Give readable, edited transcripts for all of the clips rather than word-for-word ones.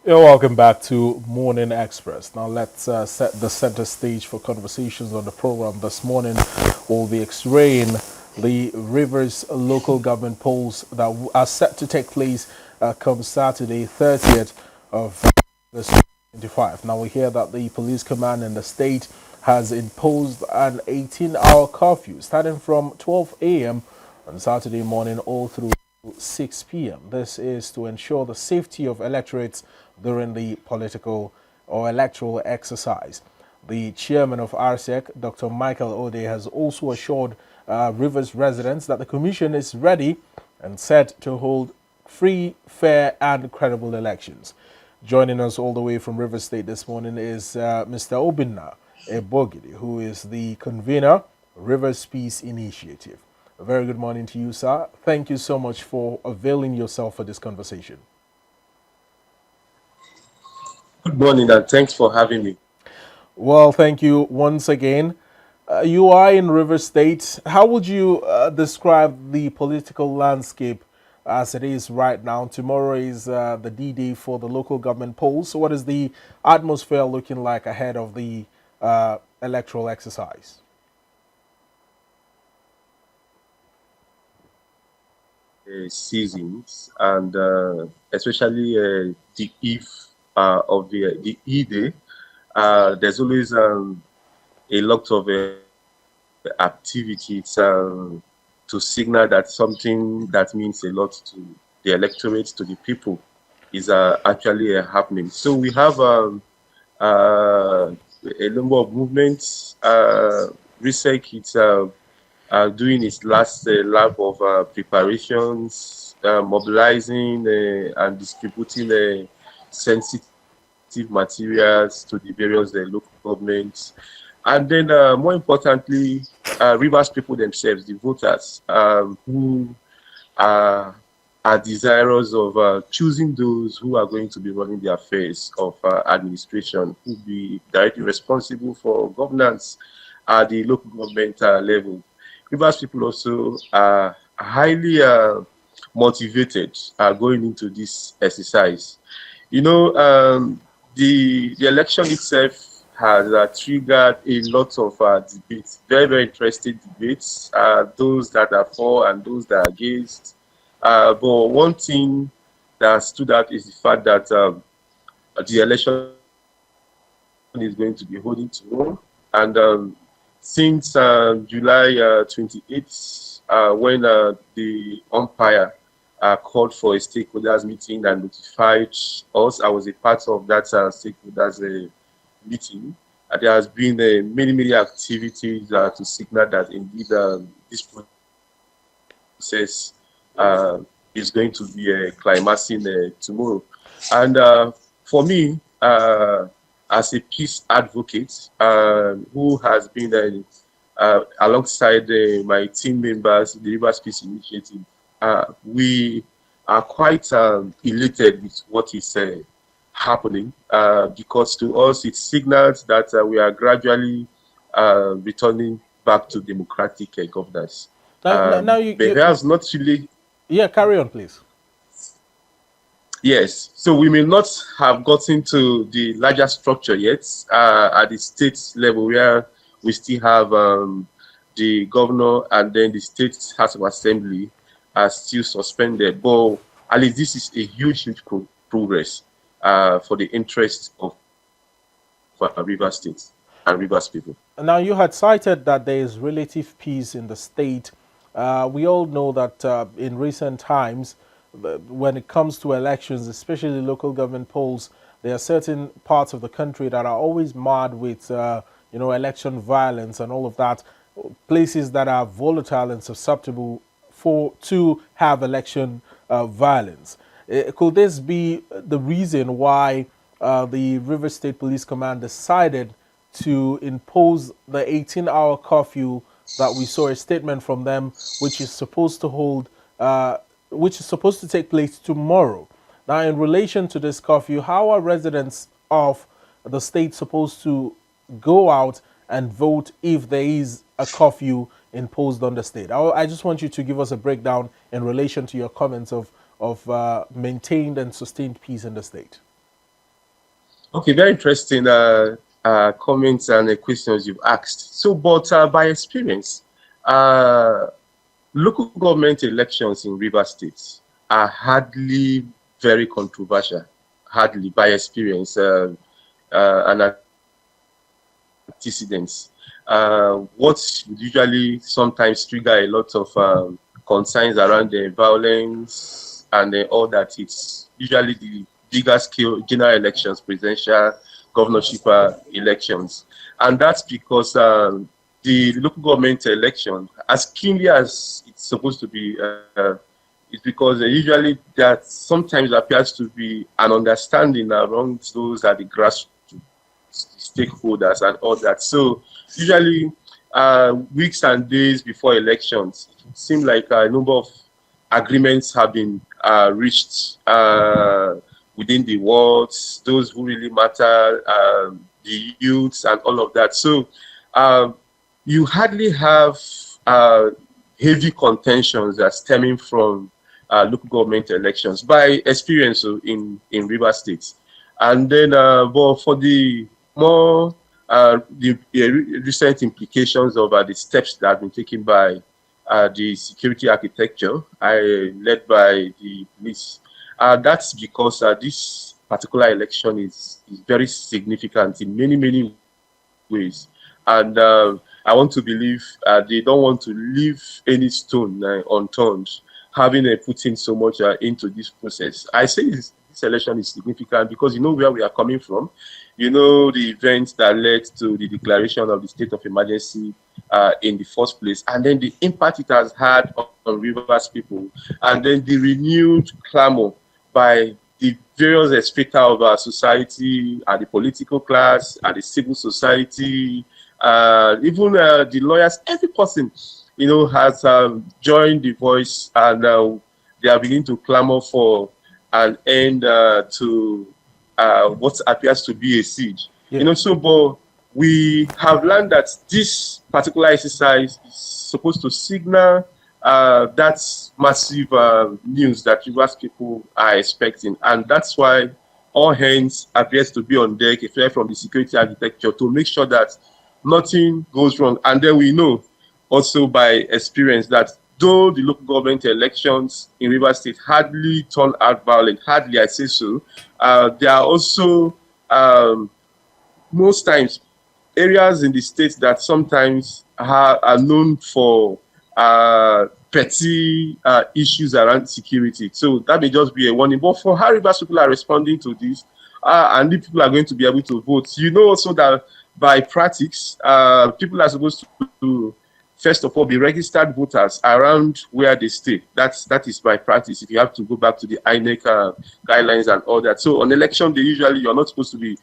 You're welcome back to Morning Express. Now let's set the center stage for conversations on the program this morning. We'll be x-raying the Rivers local government polls that are set to take place come Saturday, 30th of this 2025. Now we hear that the police command in the state has imposed an 18-hour curfew starting from 12 a.m. on Saturday morning all through 6 p.m. This is to ensure the safety of electorates during the political or electoral exercise. The chairman of RSEC, Dr. Michael Ode, has also assured Rivers residents that the commission is ready and set to hold free, fair, and credible elections. Joining us all the way from Rivers State this morning is Mr. Obinna Ebogidi, who is the convener, Rivers Peace Initiative. A very good morning to you, sir. Thank you so much for availing yourself for this conversation. Good morning and thanks for having me. Well, thank you once again. You are in Rivers State. How would you describe the political landscape as it is right now? Tomorrow is the D-Day for the local government polls. So what is the atmosphere looking like ahead of the electoral exercise? Seasons and especially the eve of the E-Day, there's always a lot of activities to signal that something that means a lot to the electorate, to the people, is actually happening. So we have a number of movements. RISEC, it's doing its last lap of preparations, mobilizing and distributing sensitive materials to the various local governments. And then, more importantly, Rivers people themselves, the voters, who are, are desirous of choosing those who are going to be running the affairs of administration, who will be directly responsible for governance at the local government level. Rivers people also are highly motivated going into this exercise. You know, the election itself has triggered a lot of debates, very, very interesting debates, those that are for and those that are against. But one thing that stood out is the fact that the election is going to be holding tomorrow. And since July 28th, when the umpire called for a stakeholders meeting and notified us, I was a part of that stakeholders meeting. There has been many, many activities to signal that indeed this process is going to be climaxing tomorrow. And for me, as a peace advocate who has been alongside my team members, the Rivers Peace Initiative, we are quite elated with what is happening because to us it signals that we are gradually returning back to democratic governance. Now Perhaps not really. yeah, carry on, please. Yes, so we may not have gotten to the larger structure yet at the state level where we still have the governor and then the state House of Assembly are still suspended. But at least this is a huge, huge progress for the interests of River State and Rivers people. Now, you had cited that there is relative peace in the state. We all know that in recent times, when it comes to elections, especially local government polls, there are certain parts of the country that are always marred with, election violence and all of that. Places that are volatile and susceptible to have election violence. Could this be the reason why the River State Police Command decided to impose the 18-hour curfew that we saw a statement from them, which is supposed to which is supposed to take place tomorrow? Now, in relation to this curfew, how are residents of the state supposed to go out and vote if there is a curfew imposed on the state? I just want you to give us a breakdown in relation to your comments of maintained and sustained peace in the state. Okay, very interesting comments and questions you've asked. So, but by experience, uh, local government elections in River State are hardly very controversial, hardly by experience and antecedents. What would usually sometimes trigger a lot of concerns around the violence and all that, it's usually the bigger scale general elections, presidential, governorship elections. And that's because the local government election, as keenly as it's supposed to be, is because usually that sometimes appears to be an understanding among those at the grassroots stakeholders and all that. So usually weeks and days before elections, it seems like a number of agreements have been reached within the wards, those who really matter, the youths and all of that. So um, you hardly have uh, heavy contentions that stemming from local government elections by experience in River State. And then, but for the more recent implications of the steps that have been taken by the security architecture led by the police, that's because this particular election is very significant in many ways. And I want to believe they don't want to leave any stone unturned, having put in so much into this process. I say this election is significant because you know where we are coming from. You know the events that led to the declaration of the state of emergency in the first place, and then the impact it has had on Rivers people, and then the renewed clamor by the various strata of our society, the political class, the civil society, even the lawyers, every person, has joined the voice, and they are beginning to clamor for an end to what appears to be a siege. Yeah. So, but we have learned that this particular exercise is supposed to signal that massive news that Rivers people are expecting. And that's why all hands appears to be on deck, especially from the security architecture, to make sure that nothing goes wrong. And then we know also by experience that though the local government elections in Rivers State hardly turn out violent, hardly I say so, there are also most times areas in the state that sometimes are known for petty issues around security. So that may just be a warning. But for how Rivers people are responding to this, and if people are going to be able to vote, also that by practice, people are supposed to first of all be registered voters around where they stay. That is by practice. If you have to go back to the INEC guidelines and all that. So on election day, usually you're not supposed to be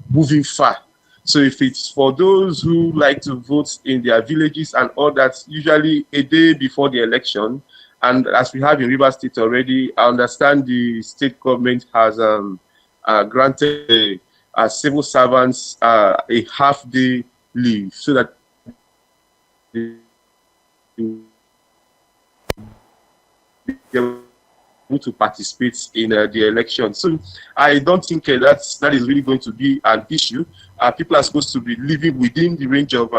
moving far. So if it's for those who like to vote in their villages and all that, usually a day before the election, and as we have in Rivers State already, I understand the state government has granted civil servants a half-day leave so that they to participate in the election. So I don't think that is really going to be an issue. People are supposed to be living within the range of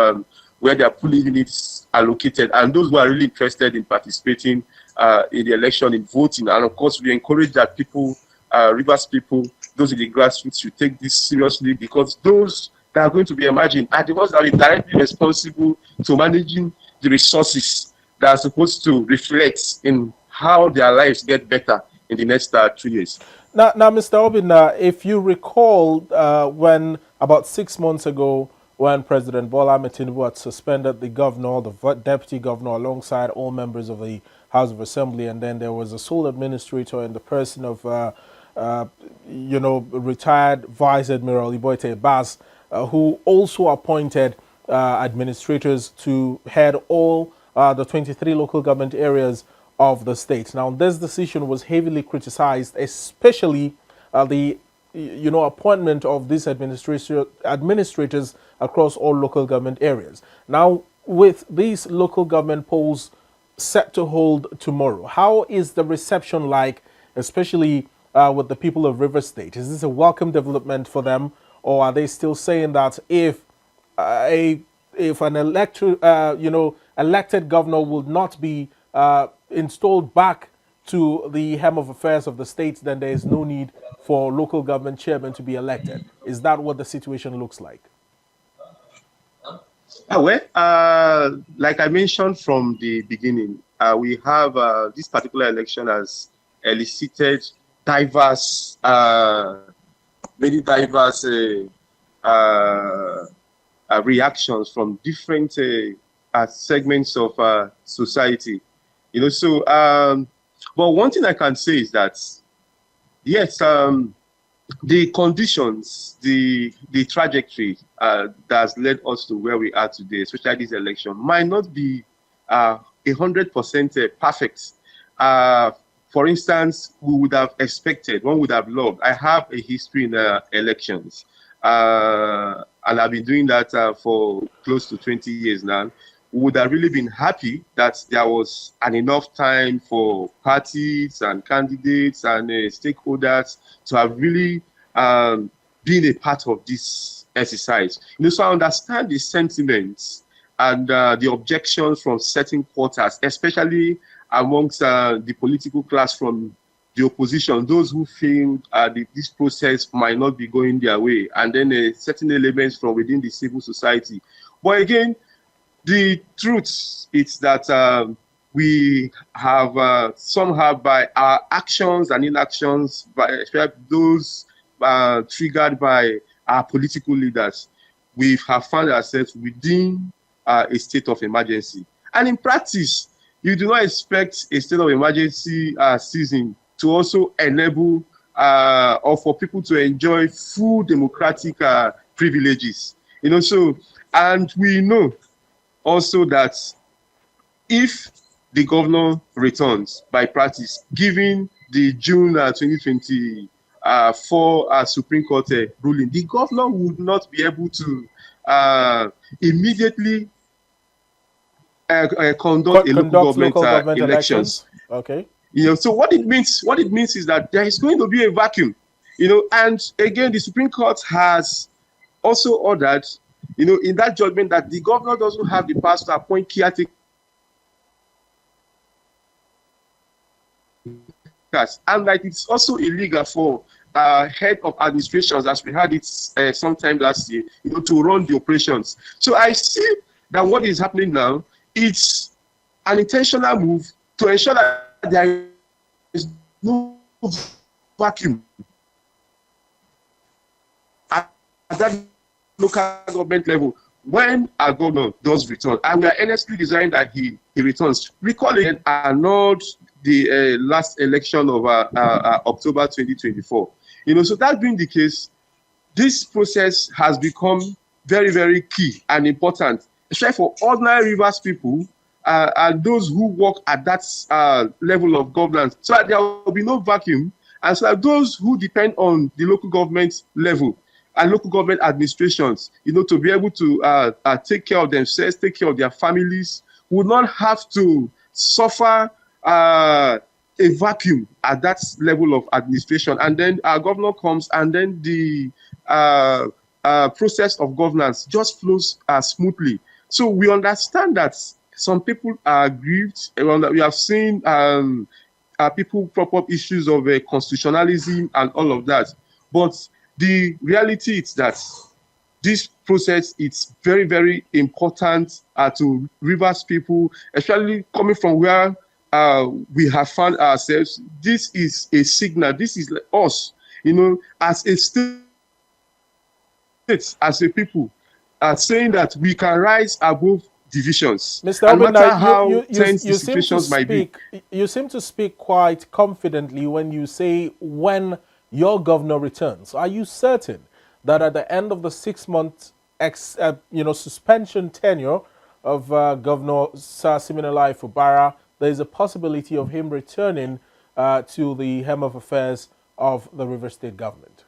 where their polling units are located, and those who are really interested in participating in the election, in voting. And of course, we encourage that people, Rivers people, those in the grassroots should take this seriously, because those that are going to be emerging are the ones that are directly responsible to managing the resources that are supposed to reflect in how their lives get better in the next 2 years. Now, Mr. Obinna, if you recall, when about 6 months ago, when President Bola Ahmed Tinubu had suspended the governor, the deputy governor, alongside all members of the House of Assembly, and then there was a sole administrator in the person of, retired Vice Admiral Iboite Bas, who also appointed administrators to head all the 23 local government areas of the state. Now, this decision was heavily criticized, especially the appointment of these administrators across all local government areas. Now, with these local government polls set to hold tomorrow, how is the reception like, especially with the people of River State? Is this a welcome development for them, or are they still saying that a if an elected governor would not be installed back to the hem of affairs of the state, then there is no need for local government chairmen to be elected? Is that what the situation looks like? Like I mentioned from the beginning, we have this particular election has elicited diverse, many diverse reactions from different segments of society. But one thing I can say is that yes, the conditions, the trajectory that has led us to where we are today, especially this election, might not be 100% perfect. For instance, we would have expected, one would have loved. I have a history in elections, and I've been doing that for close to 20 years now. We would have really been happy that there was enough time for parties and candidates and stakeholders to have really been a part of this exercise. So I understand the sentiments and the objections from certain quarters, especially amongst the political class from the opposition, those who feel this process might not be going their way, and then certain elements from within the civil society. But again, the truth is that we have somehow, by our actions and inactions, by those triggered by our political leaders, we have found ourselves within a state of emergency. And in practice, you do not expect a state of emergency season to also enable or for people to enjoy full democratic privileges. And we know also that if the governor returns by practice, given the June 2024 Supreme Court ruling, the governor would not be able to immediately conduct local government elections. Okay. So what it means is that there is going to be a vacuum. And again, the Supreme Court has also ordered, in that judgment, that the governor doesn't have the power to appoint caretakers. And that it's also illegal for head of administrations, as we had it sometime last year, to run the operations. So I see that what is happening now, it's an intentional move to ensure that there is no vacuum at that local government level when our governor does return. And we are earnestly desiring that he returns. Recall again, annulled the last election of October 2024. So that being the case, this process has become very, very key and important, especially for ordinary Rivers people and those who work at that level of governance, so that there will be no vacuum, and so that those who depend on the local government level and local government administrations, to be able to take care of themselves, take care of their families, would not have to suffer a vacuum at that level of administration. And then our governor comes, and then the process of governance just flows smoothly. So we understand that some people are aggrieved. We have seen people prop up issues of constitutionalism and all of that. But the reality is that this process is very, very important to Rivers people, especially coming from where we have found ourselves. This is a signal. This is us, as a state, as a people, saying that we can rise above divisions. Mr. Obinna, you seem to speak quite confidently when you say when your governor returns. Are you certain that at the end of the 6-month suspension tenure of Governor Sir Siminalayi Fubara, there is a possibility of him returning to the hem of affairs of the River State government?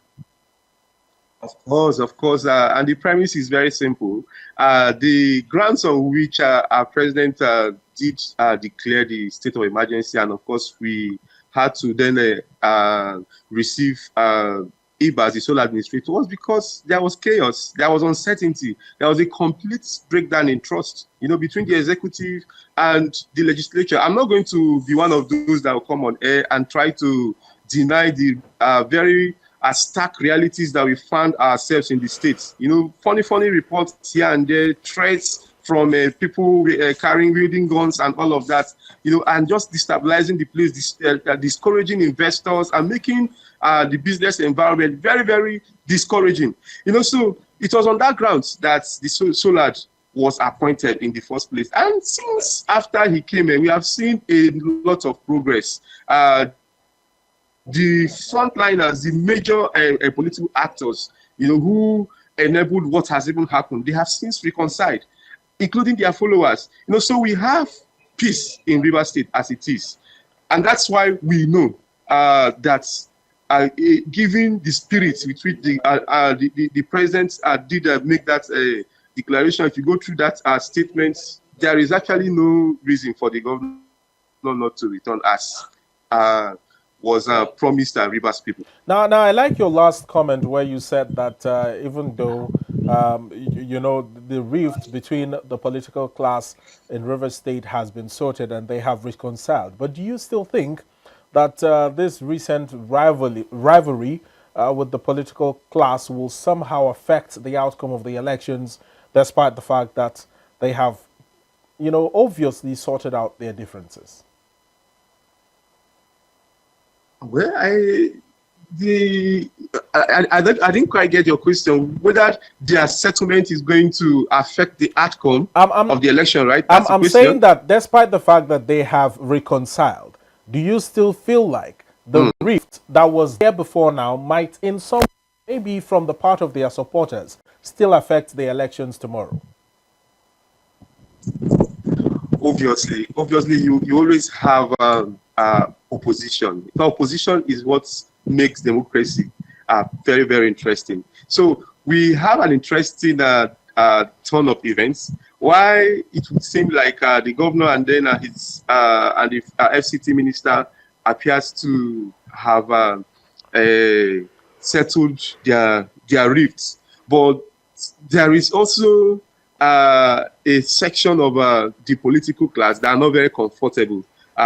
Of course, and the premise is very simple. The grounds on which our president did declare the state of emergency, and of course we had to then receive Iba as the sole administrator was because there was chaos, there was uncertainty, there was a complete breakdown in trust, between the executive and the legislature. I'm not going to be one of those that will come on air and try to deny the very stark realities that we found ourselves in the States. Funny reports here and there, threats from people carrying wielding guns and all of that, and just destabilizing the place, discouraging investors and making the business environment very, very discouraging. So it was on that grounds that the Solad was appointed in the first place. And since after he came in, we have seen a lot of progress. The frontliners, the major political actors, who enabled what has even happened, they have since reconciled, including their followers. So we have peace in Rivers State as it is. And that's why we know that given the spirit with which the president did make that declaration, if you go through that statement, there is actually no reason for the governor not to return as was promised Rivers people. Now, I like your last comment where you said that even though the rift between the political class in Rivers State has been sorted and they have reconciled, but do you still think that this recent rivalry with the political class will somehow affect the outcome of the elections, despite the fact that they have, obviously sorted out their differences? Well, I didn't quite get your question. Whether their settlement is going to affect the outcome of the election, right? I'm saying that despite the fact that they have reconciled, do you still feel like the rift that was there before now might, in some, maybe from the part of their supporters, still affect the elections tomorrow? Obviously, you always have opposition. Opposition is what makes democracy very, very interesting. So we have an interesting turn of events. Why it would seem like the governor and then his and the FCT minister appears to have settled their rifts, but there is also a section of the political class that are not very comfortable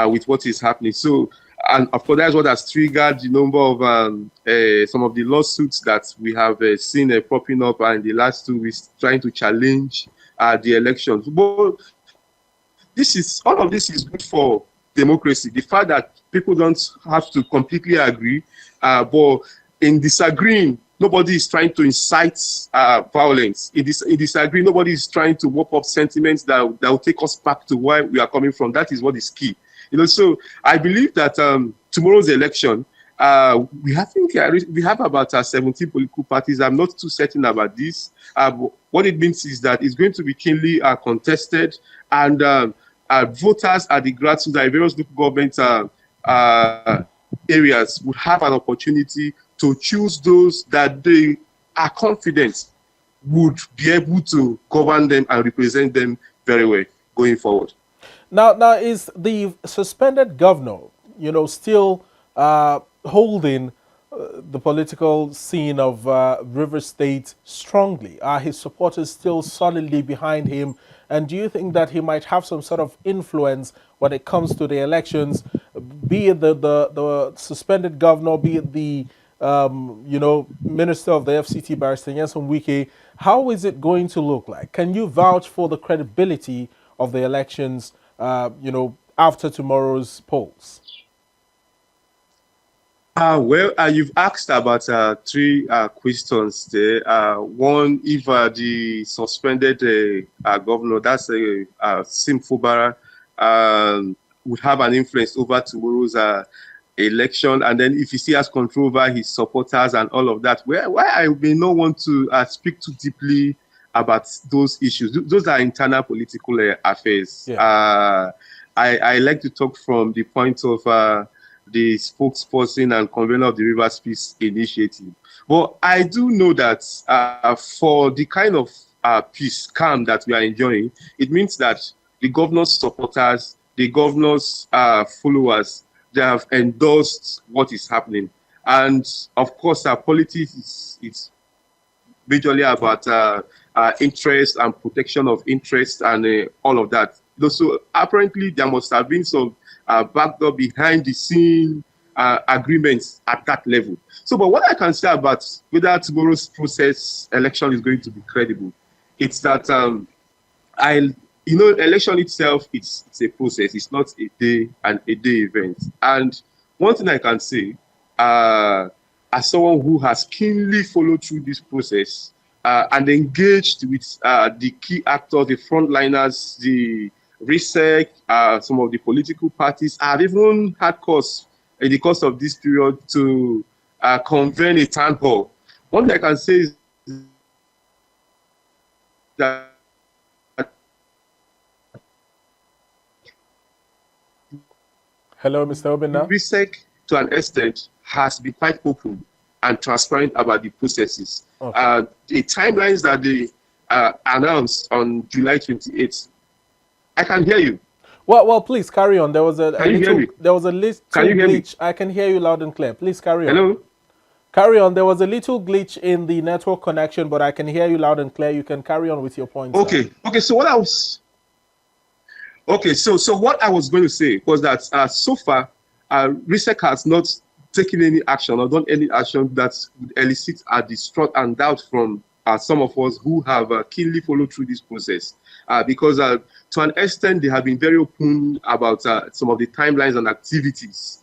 with what is happening. So, and of course, that's what has triggered the number of some of the lawsuits that we have seen popping up in the last 2 weeks, trying to challenge the elections. But all of this is good for democracy. The fact that people don't have to completely agree, but in disagreeing, nobody is trying to incite violence. In disagreeing, nobody is trying to whip up sentiments that will take us back to where we are coming from. That is what is key. So I believe that tomorrow's election, we have about 17 political parties. I'm not too certain about this. What it means is that it's going to be keenly contested, and voters at the grassroots and various local government areas would have an opportunity to choose those that they are confident would be able to govern them and represent them very well going forward. Now is the suspended governor, still holding the political scene of Rivers State strongly? Are his supporters still solidly behind him? And do you think that he might have some sort of influence when it comes to the elections, be it the suspended governor, be it the Minister of the FCT, Barrister Nyesom Wike? How is it going to look like? Can you vouch for the credibility of the elections, after tomorrow's polls? You've asked about 3 questions there. One, if the suspended governor, that's Sim Fubara, would have an influence over tomorrow's election, and then if he still has control over his supporters and all of that. Why I may not want to speak too deeply about those issues. Those are internal political affairs. Yeah. I like to talk from the point of the spokesperson and convener of the Rivers Peace Initiative. But I do know that for the kind of peace, calm that we are enjoying, it means that the governor's supporters, the governor's followers, they have endorsed what is happening. And of course, our politics is majorly about interest and protection of interest and all of that. So apparently, there must have been some backdoor behind the scene agreements at that level. So, but what I can say about whether tomorrow's process election is going to be credible, it's that election itself, it's a process. It's not a day event. And one thing I can say, as someone who has keenly followed through this process and engaged with the key actors, the frontliners, the research, some of the political parties, I've even had course in the course of this period to convene a town hall. One thing I can say is that Hello, Mr. Obinna. research, to an extent, has been quite open and transparent about the processes. Okay. The timelines that they announced on July 28th, I can hear you. Well, please carry on. There was a Can you hear me? there was a little Can you hear me? glitch. I can hear you loud and clear. Please carry on. Hello? Carry on. There was a little glitch in the network connection, but I can hear you loud and clear. You can carry on with your points. Okay. Okay. So what I was what I was going to say was that so far, research has not taken any action or done any action that would elicit a distrust and doubt from some of us who have keenly followed through this process. Because to an extent, they have been very open about some of the timelines and activities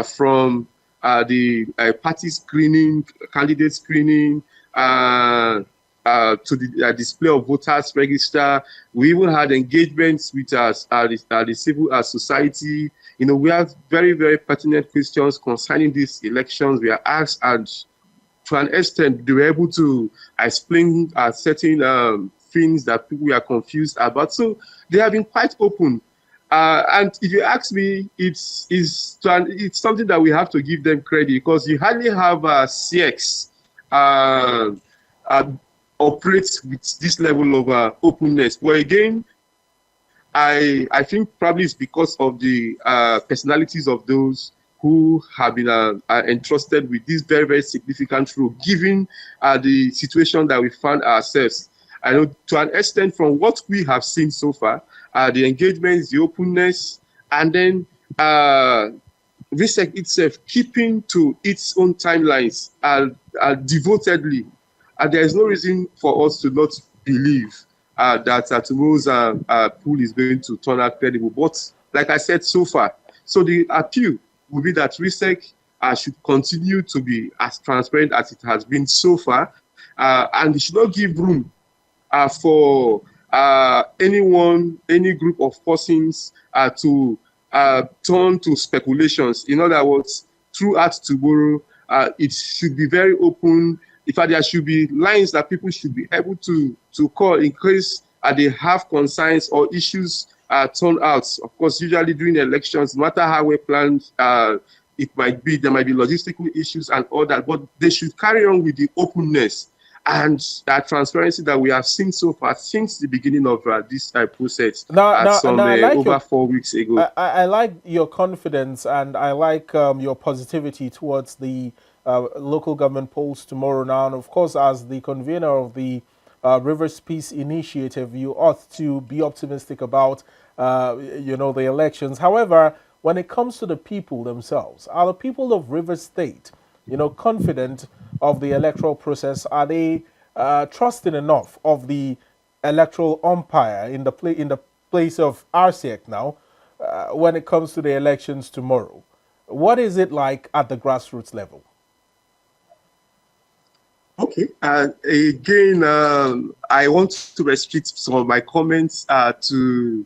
from the party screening, candidate screening, to the display of voters register. We even had engagements with the civil society. We have very, very pertinent questions concerning these elections. We are asked, and to an extent, they were able to explain certain things that people are confused about. So they have been quite open. And if you ask me, it's something that we have to give them credit, because you hardly have CX operates with this level of openness. But again, I think probably it's because of the personalities of those who have been entrusted with this very, very significant role, given the situation that we found ourselves. I know, to an extent, from what we have seen so far, the engagements, the openness, and then research itself keeping to its own timelines devotedly. There is no reason for us to not believe that tomorrow's pool is going to turn out credible. But like I said, so far, so the appeal will be that research should continue to be as transparent as it has been so far, and it should not give room for any group of persons to turn to speculations. In other words, throughout tomorrow, it should be very open. In fact, there should be lines that people should be able to call in case they have concerns or issues turn out. Of course, usually during elections, no matter how we planned, there might be logistical issues and all that, but they should carry on with the openness and that transparency that we have seen so far since the beginning of this process over 4 weeks ago. I like your confidence, and I like your positivity towards the local government polls tomorrow. Now, and of course, as the convener of the Rivers Peace Initiative, you ought to be optimistic about the elections. However, when it comes to the people themselves, are the people of Rivers State confident of the electoral process? Are they trusting enough of the electoral umpire in the place of RCEC now when it comes to the elections tomorrow? What is it like at the grassroots level? Okay. Again, I want to restrict some of my comments to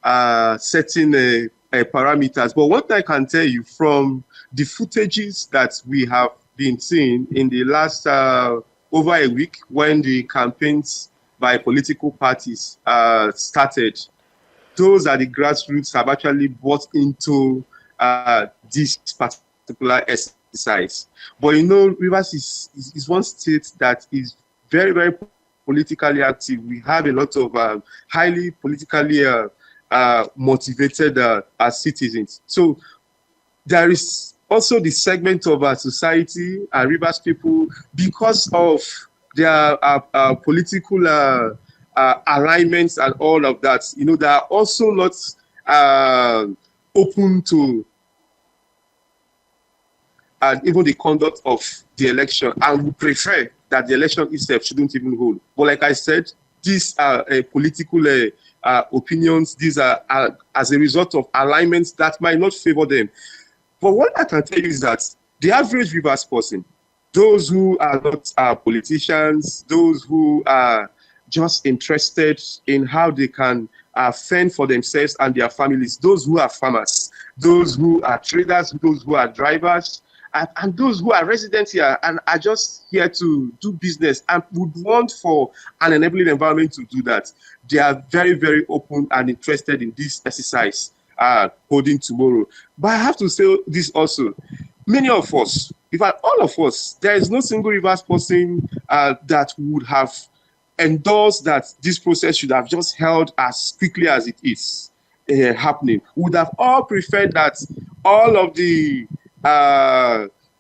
certain parameters. But what I can tell you from the footages that we have been seeing in the last over a week, when the campaigns by political parties started, those at the grassroots have actually bought into this particular exercise. But Rivers is one state that is very, very politically active. We have a lot of highly politically motivated citizens. So there is also the segment of our society, Rivers people, because of their political alignments and all of that. They are also not uh, open to even the conduct of the election, and would prefer that the election itself shouldn't even hold. But like I said, these are political opinions. These are as a result of alignments that might not favor them. But what I can tell you is that the average Rivers person, those who are not politicians, those who are just interested in how they can fend for themselves and their families, those who are farmers, those who are traders, those who are drivers, and those who are residents here and are just here to do business and would want for an enabling environment to do that, they are very, very open and interested in this exercise holding tomorrow. But I have to say this also. Many of us, in fact, all of us, there is no single Rivers person that would have endorsed that this process should have just held as quickly as it is happening. We would have all preferred that all of the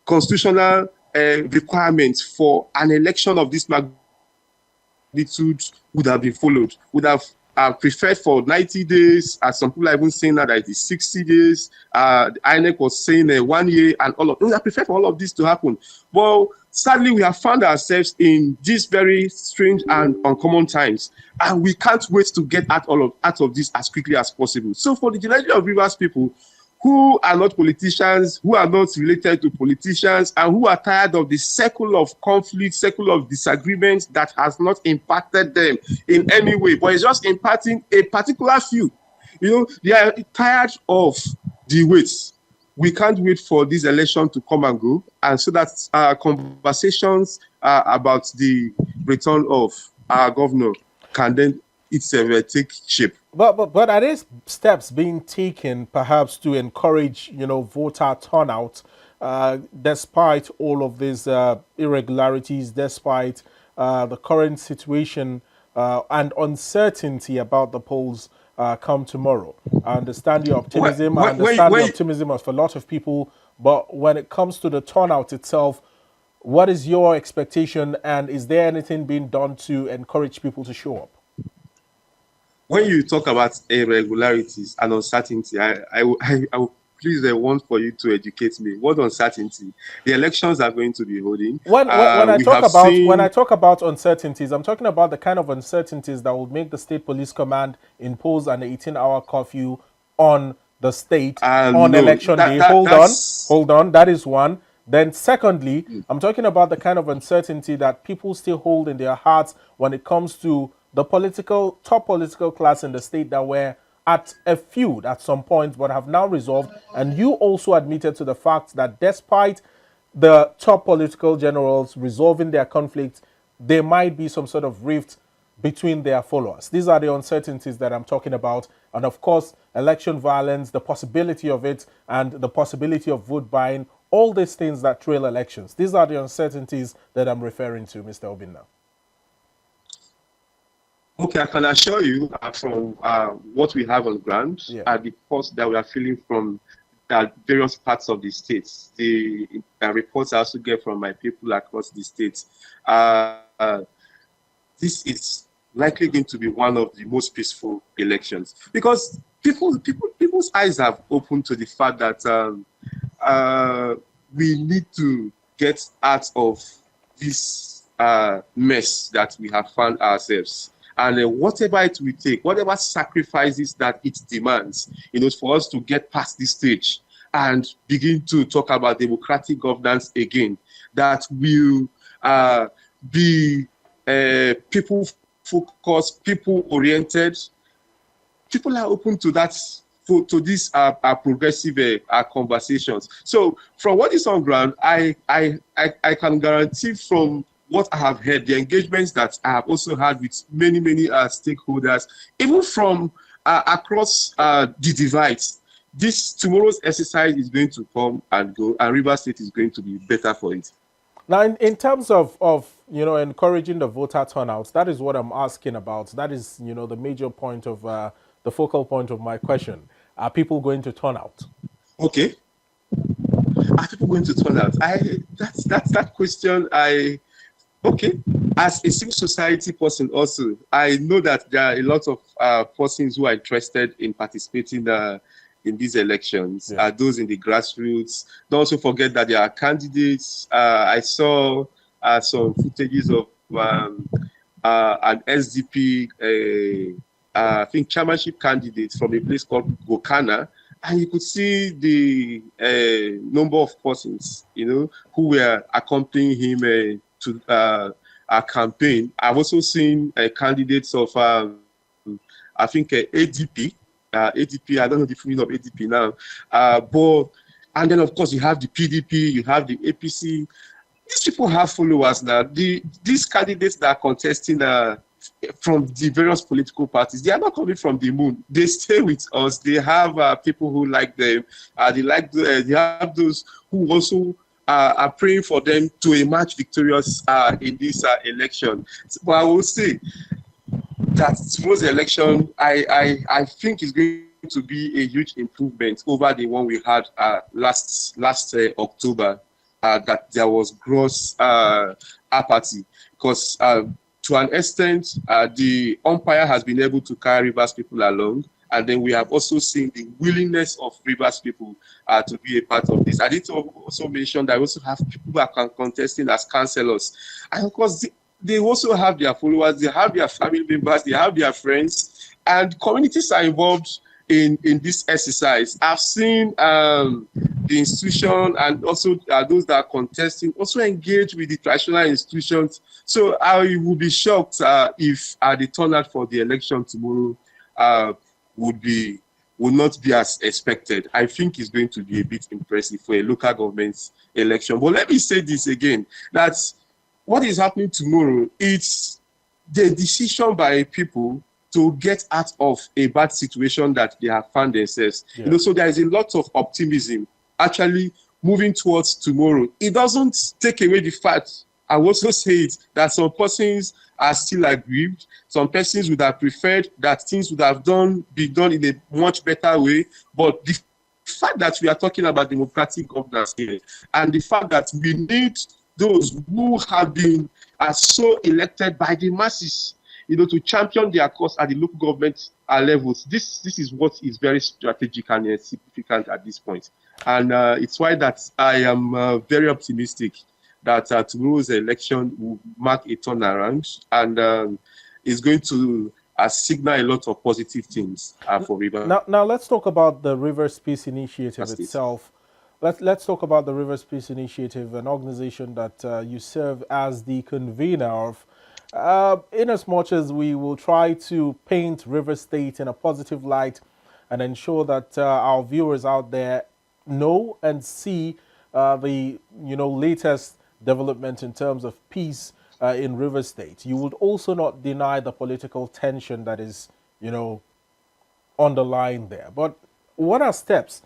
constitutional requirements for an election of this magnitude would have been followed, would have preferred for 90 days, as some people are even saying that it is 60 days. The INEC was saying 1 year, and all of we have preferred for all of this to happen. Well, sadly, we have found ourselves in these very strange and uncommon times, and we can't wait to get out of this as quickly as possible. So, for the generation of Rivers people who are not politicians, who are not related to politicians, and who are tired of the circle of conflict, circle of disagreements that has not impacted them in any way, but it's just impacting a particular few. They are tired of the wait. We can't wait for this election to come and go, and so that conversations about the return of our governor can then itself take shape. But are there steps being taken perhaps to encourage, voter turnout, despite all of these irregularities, despite the current situation and uncertainty about the polls come tomorrow? I understand your optimism. I understand the optimism of a lot of people. But when it comes to the turnout itself, what is your expectation, and is there anything being done to encourage people to show up? When you talk about irregularities and uncertainty, I will please want for you to educate me. What uncertainty? The elections are going to be holding. When I talk about uncertainties, I'm talking about the kind of uncertainties that will make the State Police Command impose an 18-hour curfew on the state on election day. Hold on. That is one. Then secondly, I'm talking about the kind of uncertainty that people still hold in their hearts when it comes to the top political class in the state that were at a feud at some point but have now resolved. And you also admitted to the fact that despite the top political generals resolving their conflict, there might be some sort of rift between their followers. These are the uncertainties that I'm talking about. And of course, election violence, the possibility of it, and the possibility of vote buying, all these things that trail elections. These are the uncertainties that I'm referring to, Mr. Obinna. Okay, I can assure you from what we have on ground, the reports that we are feeling from various parts of the states, the reports I also get from my people across the states, this is likely going to be one of the most peaceful elections, because people's eyes have opened to the fact that we need to get out of this mess that we have found ourselves. And whatever it will take, whatever sacrifices that it demands, for us to get past this stage and begin to talk about democratic governance again, that will be people-focused, people-oriented. People are open to that, to these progressive conversations. So from what is on ground, I can guarantee from what I have heard, the engagements that I have also had with many stakeholders, even from across the divides, tomorrow's exercise is going to come and go, and Rivers State is going to be better for it. Now, in terms of encouraging the voter turnout, that is what I'm asking about. That is the major point of the focal point of my question. Are people going to turn out? Okay. are people going to turn out? That's that question. Okay, as a civil society person also, I know that there are a lot of persons who are interested in participating in these elections, those in the grassroots. Don't also forget that there are candidates. I saw some footages of an SDP, I think, chairmanship candidate from a place called Gokana, and you could see the number of persons, who were accompanying him to a campaign. I've also seen candidates of, I think, ADP. ADP, I don't know the full meaning of ADP now. But, and then, of course, you have the PDP, you have the APC. These people have followers now. These candidates that are contesting from the various political parties, they are not coming from the moon. They stay with us. They have people who like them. They have those who also are praying for them to emerge victorious in this election. But I will say that tomorrow's election, I think is going to be a huge improvement over the one we had last October. That there was gross apathy, because to an extent, the umpire has been able to carry Rivers people along, and then we have also seen the willingness of Rivers people to be a part of this. I need to also mention that we also have people who are contesting as councillors, and of course they also have their followers, they have their family members, they have their friends, and communities are involved in this exercise. I've seen the institution and also those that are contesting also engage with the traditional institutions. So I will be shocked if the turnout for the election tomorrow would not be as expected. I think it's going to be a bit impressive for a local government election. But let me say this again, that what is happening tomorrow, it's the decision by people to get out of a bad situation that they have found themselves. Yeah. So there is a lot of optimism actually moving towards tomorrow. It doesn't take away the fact, I will also say it, that some persons are still aggrieved. Some persons would have preferred that things would have be done in a much better way. But the fact that we are talking about democratic governance here, and the fact that we need those who have been so elected by the masses, to champion their cause at the local government levels. This is what is very strategic and significant at this point. And it's why that I am very optimistic that tomorrow's election will mark a turnaround, and is going to signal a lot of positive things for Rivers. Now let's talk about the Rivers Peace Initiative itself. Let's talk about the Rivers Peace Initiative, an organization that you serve as the convener of. In as much as we will try to paint Rivers State in a positive light and ensure that our viewers out there know and see the latest development in terms of peace in Rivers State, you would also not deny the political tension that is underlying there. But what steps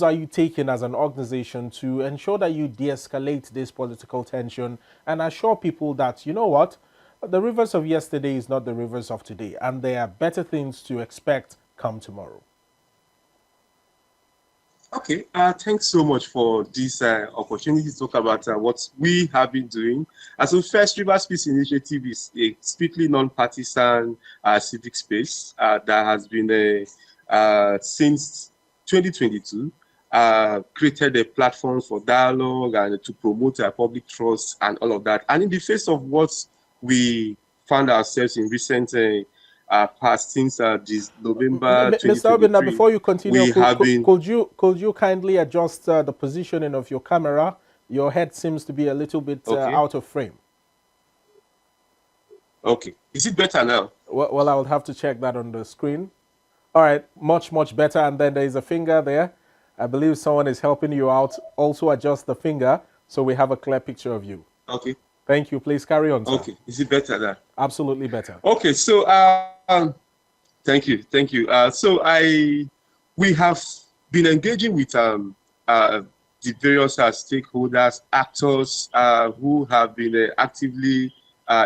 are you taking as an organization to ensure that you de-escalate this political tension and assure people that, the Rivers of yesterday is not the Rivers of today, and there are better things to expect come tomorrow? Okay, thanks so much for this opportunity to talk about what we have been doing. So first, Rivers Peace Initiative is a strictly non-partisan civic space that has been since 2022, created a platform for dialogue and to promote public trust and all of that. And in the face of what we found ourselves in recent past, since this November 2023, Mr. Obinna, before you continue, could you kindly adjust the positioning of your camera? Your head seems to be a little bit out of frame. Okay. Is it better now? Well, I would have to check that on the screen. All right, much better. And then there is a finger there. I believe someone is helping you out. Also adjust the finger so we have a clear picture of you. Okay. Thank you. Please carry on, sir. Okay. Is it better now? Absolutely better. Okay. So, thank you. So we have been engaging with the various stakeholders, actors who have been actively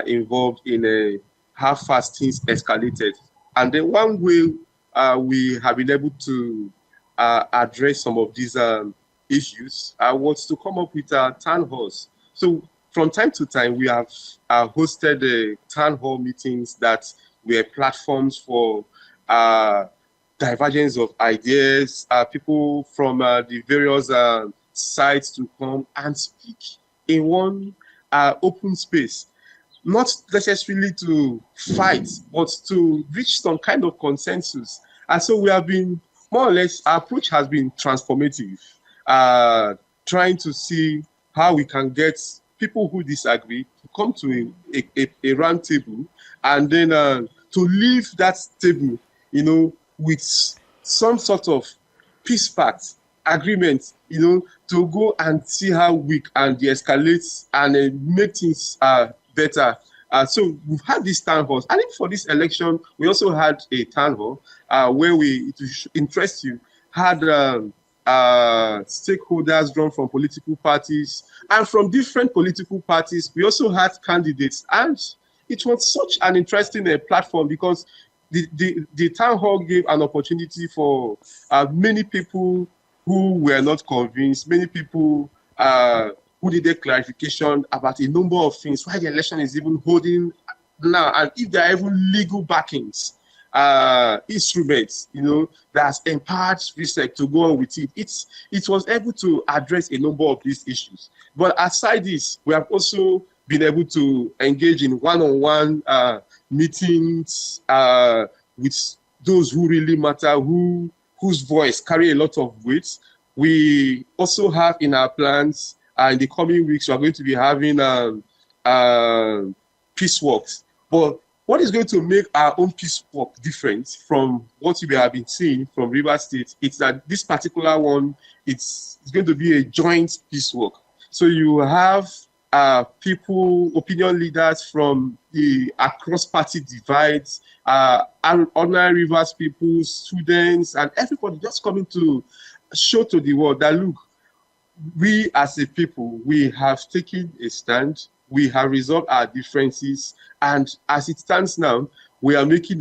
involved in how fast things escalated. And then one way we have been able to address some of these issues was to come up with town halls. So from time to time, we have hosted town hall meetings that were platforms for divergence of ideas, people from the various sides to come and speak in one open space, not necessarily to fight, but to reach some kind of consensus. And so we have been, more or less, our approach has been transformative, uh, trying to see how we can get people who disagree to come to a round table, and then to leave that table, with some sort of peace pact agreement, to go and see how we can de-escalate and make things better. So we've had these town halls. I think for this election, we also had a town hall where it will interest you, had stakeholders drawn from political parties, and from different political parties. We also had candidates, and it was such an interesting platform, because the town hall gave an opportunity for many people who were not convinced, many people who needed clarification about a number of things, why the election is even holding now, and if there are even legal backings, instruments, that's empowered RISEC to go on with it. It was able to address a number of these issues. But aside this, we have also been able to engage in one-on-one meetings with those who really matter, whose voice carry a lot of weight. We also have in our plans, in the coming weeks, we are going to be having peace walks. But what is going to make our own peace walk different from what we have been seeing from Rivers State? It's that this particular one, it's going to be a joint peace walk. So you have people, opinion leaders from the across party divides, ordinary Rivers people, students, and everybody just coming to show to the world that, look, we as a people, we have taken a stand, we have resolved our differences, and as it stands now, we are making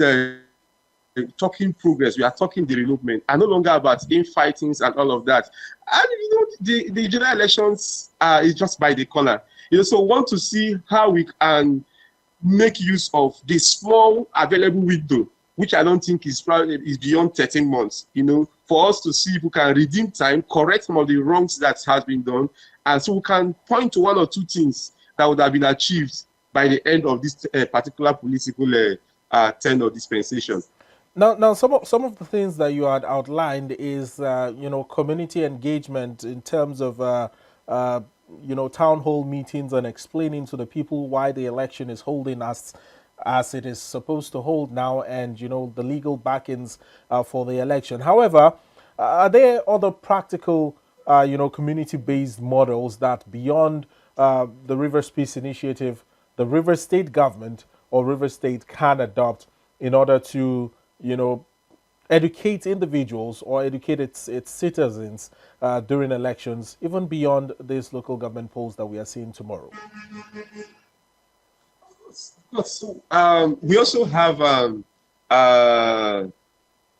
talking progress, we are talking development, and no longer about infightings and all of that. And the general elections is just by the corner. So want to see how we can make use of the small available window, which I don't think is beyond 13 months, for us to see if we can redeem time, correct some of the wrongs that has been done, and so we can point to one or two things that would have been achieved by the end of this particular political tenure dispensation. Now, some of the things that you had outlined is, community engagement in terms of, town hall meetings and explaining to the people why the election is holding as it is supposed to hold now, and the legal backings for the election. However, are there other practical, community-based models that beyond the Rivers Peace Initiative, the Rivers State government or Rivers State can adopt in order to educate individuals or educate its citizens during elections, even beyond these local government polls that we are seeing tomorrow? So, we also have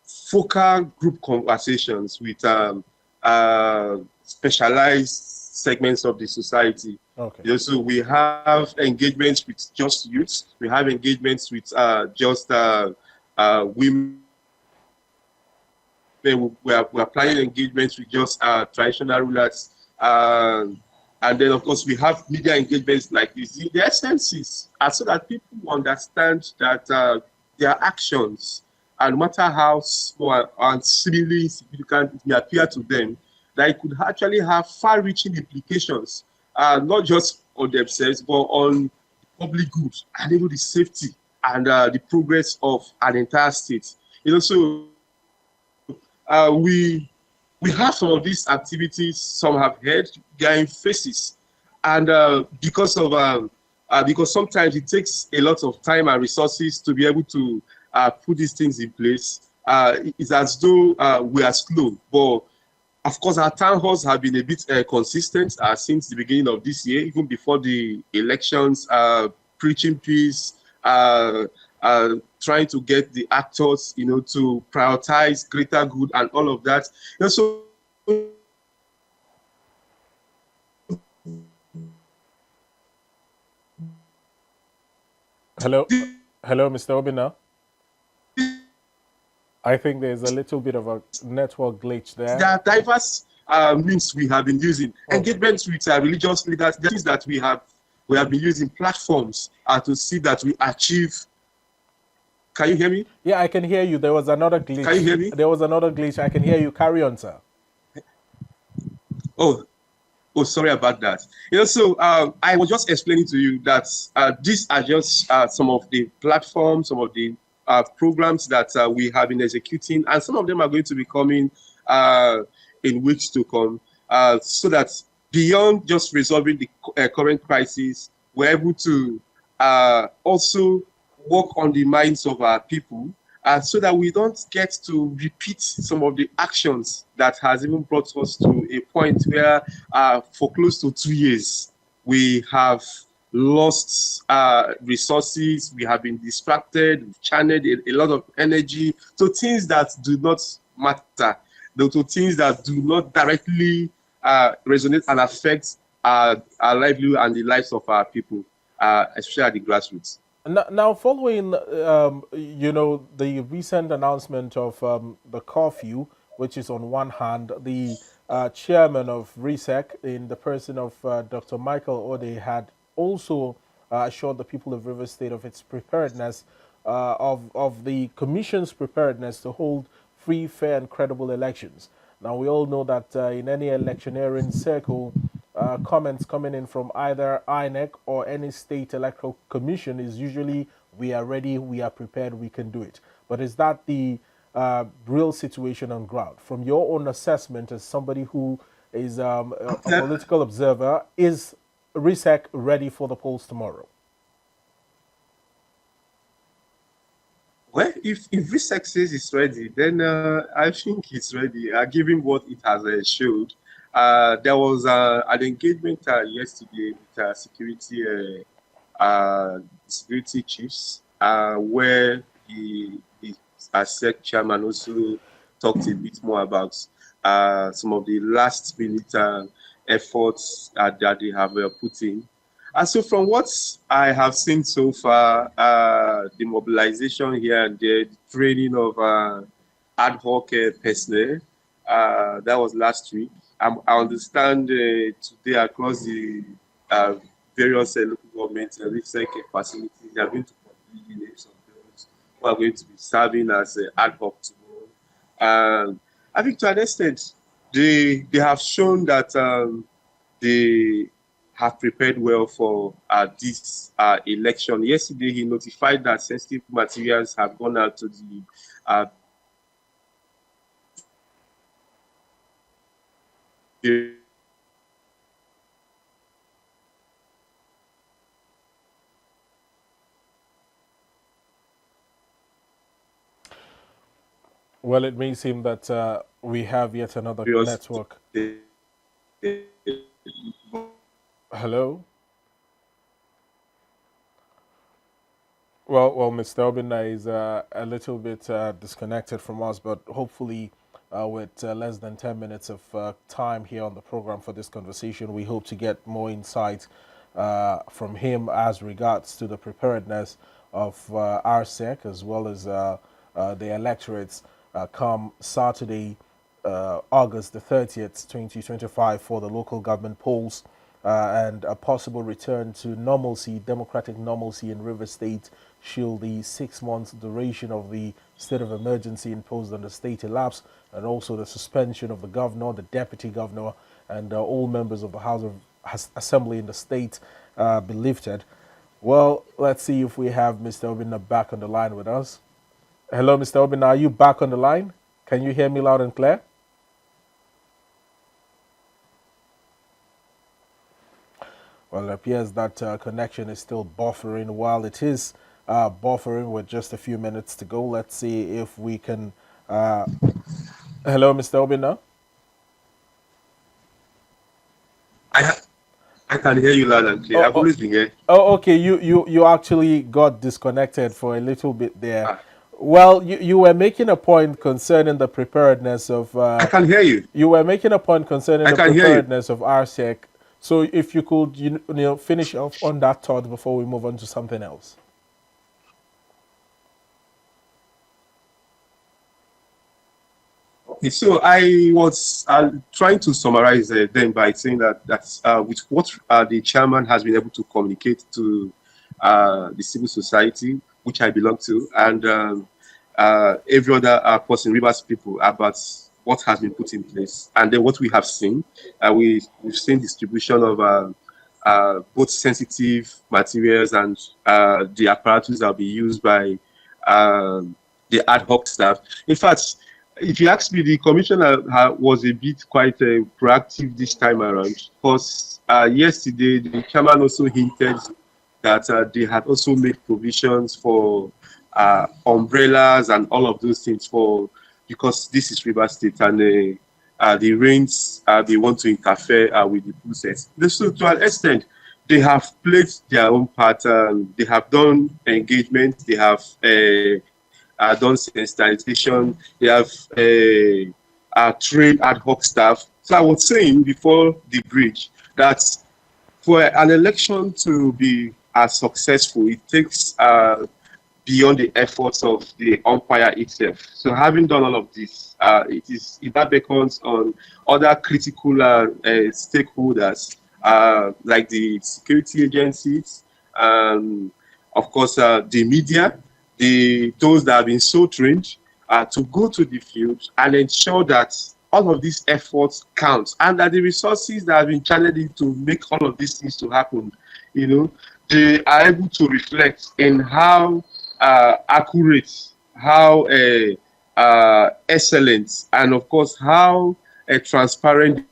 focal group conversations with specialized segments of the society. Okay. So we have engagements with just youth, we have engagements with just women. We are planning engagements with just traditional rulers, and then of course we have media engagements like this. The essence is so that people understand that their actions, and no matter how small and seemingly insignificant it may appear to them, that it could actually have far-reaching implications, not just on themselves, but on public good and even the safety and the progress of an entire state. So we have some of these activities. Some have heard, they are in phases, and because sometimes it takes a lot of time and resources to be able to put these things in place. It's as though we are slow, but of course, our town halls have been a bit consistent since the beginning of this year, even before the elections, preaching peace, trying to get the actors, to prioritize greater good and all of that. So Hello, hello, Mr. Obinna. I think there's a little bit of a network glitch there there. are diverse means we have been using. Okay. Engagements with religious leaders, the things that we have been using platforms to see that we achieve. Can you hear me? Yeah, I can hear you. There was another Can you glitch. hear me? There was another glitch. I can hear you. Carry on, sir. Oh, oh, sorry about that. So I was just explaining to you that these are just some of the platforms, some of the programs that we have been executing, and some of them are going to be coming in weeks to come, so that beyond just resolving the current crisis, we're able to also work on the minds of our people, so that we don't get to repeat some of the actions that has even brought us to a point where for close to 2 years we have lost resources, we have been distracted, we've channeled a lot of energy to things that do not matter, to things that do not directly resonate and affect our livelihood and the lives of our people, especially at the grassroots. Now, following, the recent announcement of the curfew, which is on one hand, the chairman of RISEC, in the person of Dr. Michael Ode, had also assured the people of Rivers State of its preparedness, of the Commission's preparedness to hold free, fair, and credible elections. Now, we all know that in any electioneering circle, comments coming in from either INEC or any state electoral commission is usually, we are ready, we are prepared, we can do it. But is that the real situation on ground? From your own assessment as somebody who is a political observer, is RISEC ready for the polls tomorrow? Well, if RISEC says it's ready, then I think it's ready, given what it has showed. There was an engagement yesterday with security chiefs, where the SEC chairman also talked a bit more about some of the last minute efforts that they have put in. So from what I have seen so far, the mobilization here and there, the training of ad hoc personnel, that was last week. I understand today across the various local government research facilities, they are going to complete the names of those who are going to be serving as ad hoc tomorrow. I think to an extent, they have shown that they have prepared well for this election. Yesterday, he notified that sensitive materials have gone out to the Well, it may seem that we have yet another network. Hello? Well, Mr. Obinna is a little bit disconnected from us, but hopefully, with less than 10 minutes of time here on the program for this conversation, we hope to get more insight from him as regards to the preparedness of RSEC, as well as the electorates come Saturday, August the 30th, 2025, for the local government polls, and a possible return to normalcy, democratic normalcy in River State, should the 6 months duration of the state of emergency imposed on the state elapse, and also the suspension of the governor, the deputy governor, and all members of the House of Assembly in the state be lifted. Well, let's see if we have Mr. Obinna back on the line with us. Hello, Mr. Obinna, are you back on the line? Can you hear me loud and clear? Well, it appears that connection is still buffering. While it is buffering with just a few minutes to go, let's see if we can... Hello, Mr. Obinna? I can hear you loud and clear. I've always been here. Oh, okay. You actually got disconnected for a little bit there. Ah. Well, you were making a point concerning the preparedness of... I can hear you. You were making a point concerning I the can hear you. preparedness of RSEC. So if you could finish off on that thought before we move on to something else. Okay, so I was trying to summarize them by saying that with what the chairman has been able to communicate to the civil society, which I belong to, and every other person, Rivers people, about what has been put in place, and then what we have seen, we've seen distribution of both sensitive materials and the apparatus that will be used by the ad hoc staff. In fact, if you ask me, the commissioner was a bit quite proactive this time around, because yesterday the chairman also hinted that they had also made provisions for umbrellas and all of those things for, because this is River State and the rains they want to interfere with the process. So to an extent, they have played their own part. They have done engagement. They have done sensitization. They have trained ad hoc staff. So I was saying before the bridge that for an election to be successful, it takes beyond the efforts of the umpire itself. So having done all of this, it that beckons on other critical stakeholders like the security agencies, of course, the media, those that have been so trained to go to the field and ensure that all of these efforts count and that the resources that have been channeled in to make all of these things to happen, they are able to reflect in how accurate, how excellent, and of course how transparent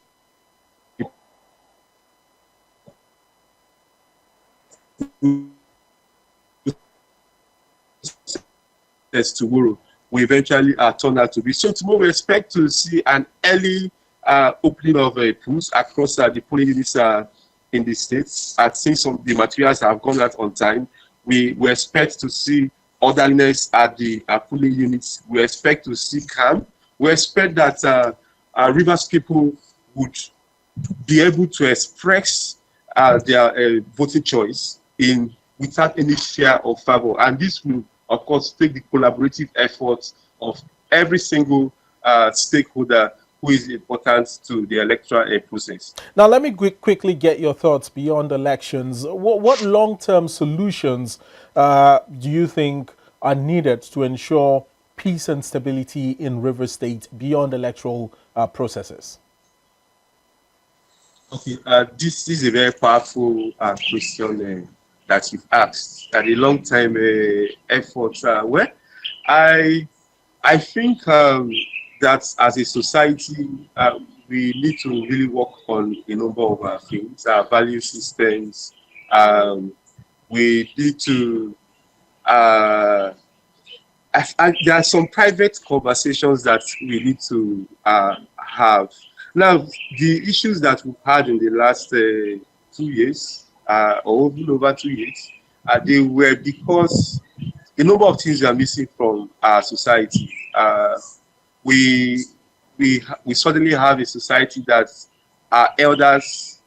tomorrow will eventually turn out to be. So tomorrow we expect to see an early opening of pools across the polling units in the states. Since some of the materials have gone out on time, we expect to see orderliness at the polling units. We expect to see calm. We expect that Rivers people would be able to express their voting choice without any fear or favor. And this will, of course, take the collaborative efforts of every single stakeholder who is important to the electoral process. Now, let me quickly get your thoughts beyond elections. What long-term solutions do you think are needed to ensure peace and stability in River State beyond electoral processes? Okay, this is a very powerful question that you've asked. And a long time effort. Well, I think that as a society, we need to really work on a number of things, our value systems. We need to. There are some private conversations that we need to have. Now, the issues that we've had in the last 2 years, or even over 2 years, they were because a number of things are missing from our society. We suddenly have a society that our elders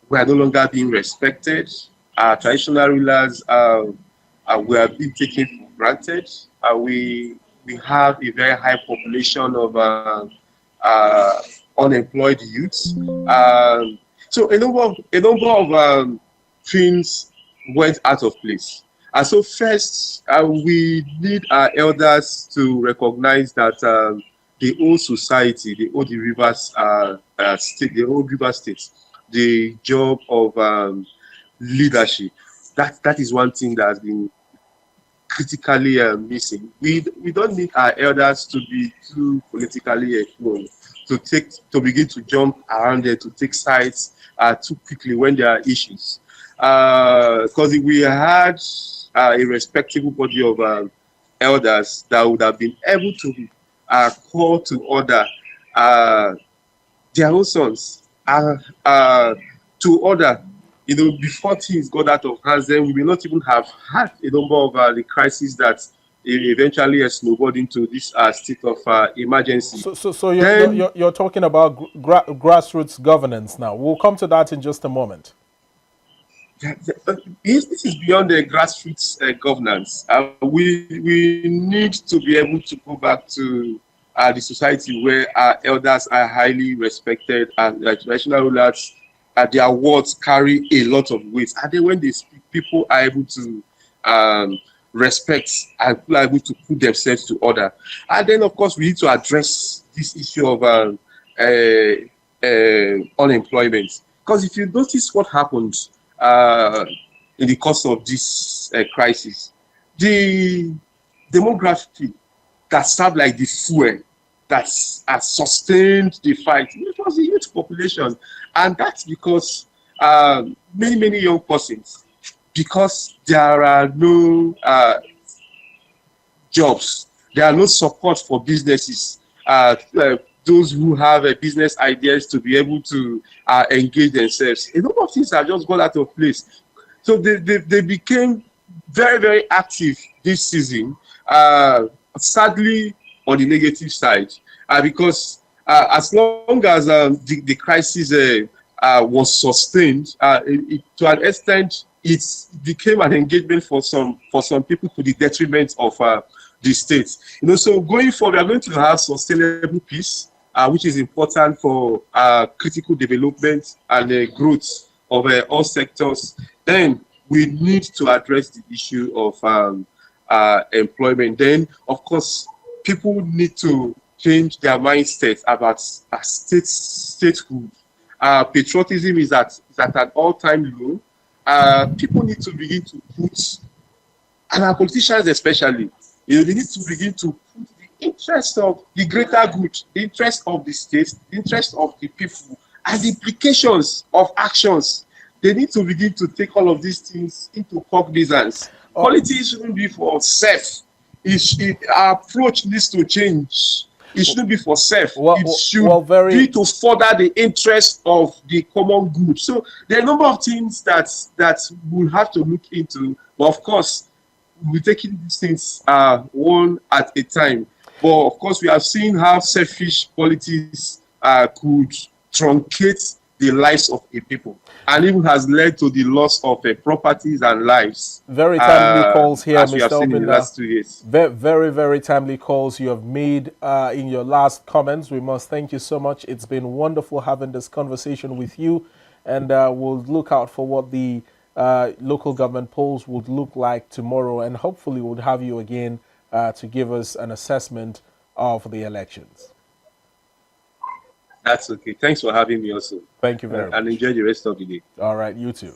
were no longer being respected. Our traditional rulers were being taken for granted. We have a very high population of unemployed youths. So a number of things went out of place. And so first, we need our elders to recognize that the whole society, the whole Rivers state, the whole River State, the job of leadership. That is one thing that has been critically missing. We don't need our elders to be too politically to begin to jump around there, to take sides too quickly when there are issues. Because if we had a respectable body of elders that would have been able to call to order their own sons to order, before things got out of hands, then we may not even have had a number of the crises that eventually snowballed into this state of emergency. So you're talking about grassroots governance now. We'll come to that in just a moment. Yes, this is beyond the grassroots governance. We need to be able to go back to the society where our elders are highly respected and traditional rulers, their words carry a lot of weight. And then when they speak, people are able to um, respect and people are able to put themselves to order. And then, of course, we need to address this issue of unemployment. Because if you notice what happened in the course of this crisis, the demography that served like the fuel that has sustained the fight, it was the youth population. And that's because many young persons, because there are no jobs, there are no support for businesses, those who have business ideas to be able to engage themselves. A number of things have just gone out of place. So they became very active this season. Sadly, on the negative side, because as long as the crisis was sustained, to an extent, it became an engagement for some people to the detriment of the state. So going forward, we are going to have sustainable peace, which is important for critical development and growth of all sectors. Then we need to address the issue of employment. Then, of course, people need to change their mindset about statehood. Patriotism is at an all-time low. People need to begin to put, and our politicians especially, they need to begin to put the interest of the greater good, the interest of the state, the interest of the people, and the implications of actions. They need to begin to take all of these things into cognizance. Politics shouldn't be for self. Our approach needs to change. It shouldn't be for self. It should be to further the interest of the common good. So there are a number of things that we'll have to look into. But of course, we're taking these things one at a time. But of course, we have seen how selfish politics could truncate the lives of a people, and even has led to the loss of properties and lives. Very timely calls here, as we Mr. have seen in the Obinna. last 2 years. Very timely calls you have made in your last comments. We must thank you so much. It's been wonderful having this conversation with you, and we'll look out for what the local government polls would look like tomorrow, and hopefully we'll have you again to give us an assessment of the elections. That's okay. Thanks for having me also. Thank you very much. And enjoy the rest of the day. All right, you too.